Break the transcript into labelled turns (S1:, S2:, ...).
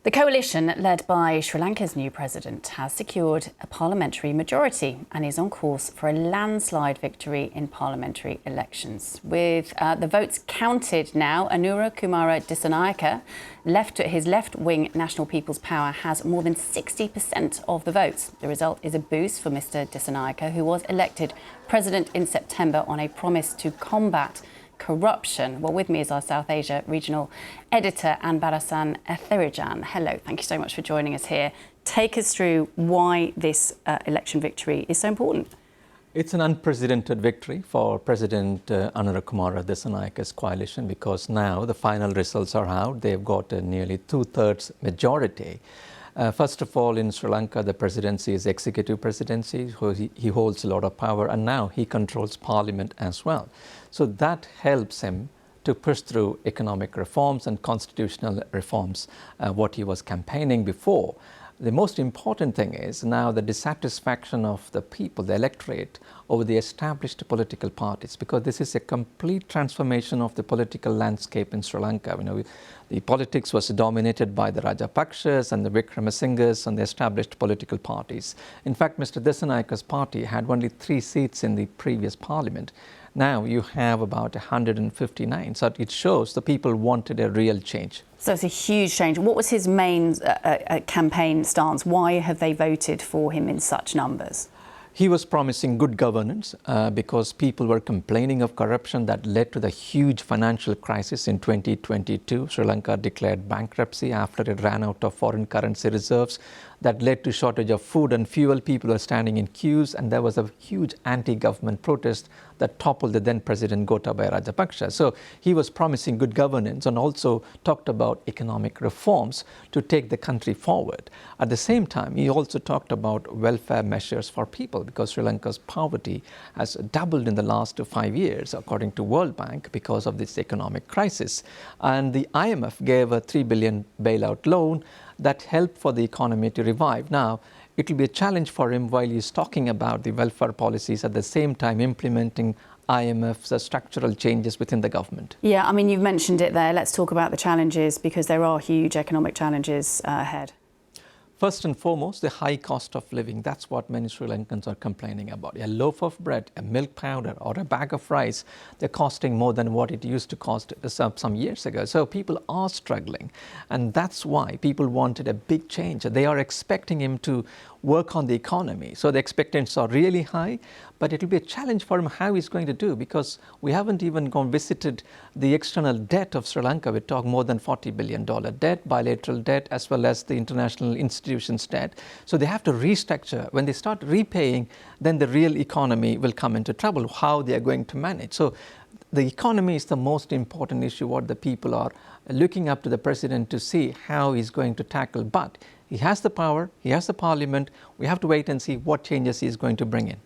S1: The coalition, led by Sri Lanka's new president, has secured a parliamentary majority and is on course for a landslide victory in parliamentary elections. With the votes counted now, Anura Kumara Dissanayake, his left-wing National People's Power, has more than 60% of the votes. The result is a boost for Mr Dissanayake, who was elected president in September on a promise to combat corruption. Well, with me is our South Asia regional editor, Anbarasan Ethirijan. Hello, thank you so much for joining us here. Take us through why this election victory is so important.
S2: It's an unprecedented victory for President Anura Kumara Disanayake's coalition, because now the final results are out. They've got a nearly two-thirds majority. First of all, in Sri Lanka, the presidency is executive presidency, so he holds a lot of power, and now he controls parliament as well. So that helps him to push through economic reforms and constitutional reforms, what he was campaigning before. The most important thing is now the dissatisfaction of the people, the electorate, over the established political parties, because this is a complete transformation of the political landscape in Sri Lanka. The politics was dominated by the Rajapakshas and the Vikramasinghes and the established political parties. In fact, Mr. Disanayake's party had only 3 seats in the previous parliament. Now you have about 159, so it shows the people wanted a real change.
S1: So it's a huge change. What was his main campaign stance? Why have they voted for him in such numbers?
S2: He was promising good governance because people were complaining of corruption that led to the huge financial crisis in 2022. Sri Lanka declared bankruptcy after it ran out of foreign currency reserves. That led to shortage of food and fuel. People were standing in queues, and there was a huge anti-government protest that toppled the then President Gotabaya Rajapaksa. So he was promising good governance and also talked about economic reforms to take the country forward. At the same time, he also talked about welfare measures for people, because Sri Lanka's poverty has doubled in the last 5 years, according to World Bank, because of this economic crisis. And the IMF gave a 3 billion bailout loan that helped for the economy to revive. Now, it will be a challenge for him while he's talking about the welfare policies, at the same time implementing IMF's structural changes within the government.
S1: Yeah, I mean, you've mentioned it there. Let's talk about the challenges, because there are huge economic challenges ahead.
S2: First and foremost, the high cost of living. That's what many Sri Lankans are complaining about. A loaf of bread, a milk powder, or a bag of rice, they're costing more than what it used to cost some years ago. So people are struggling. And that's why people wanted a big change. They are expecting him to work on the economy. So the expectations are really high, but it will be a challenge for him how he's going to do, because we haven't even visited the external debt of Sri Lanka. We talk more than $40 billion debt, bilateral debt, as well as the international institutions debt. So they have to restructure. When they start repaying, then the real economy will come into trouble, how they are going to manage. So the economy is the most important issue, what the people are looking up to the president to see how he's going to tackle. But he has the power, he has the parliament. We have to wait and see what changes he's going to bring in.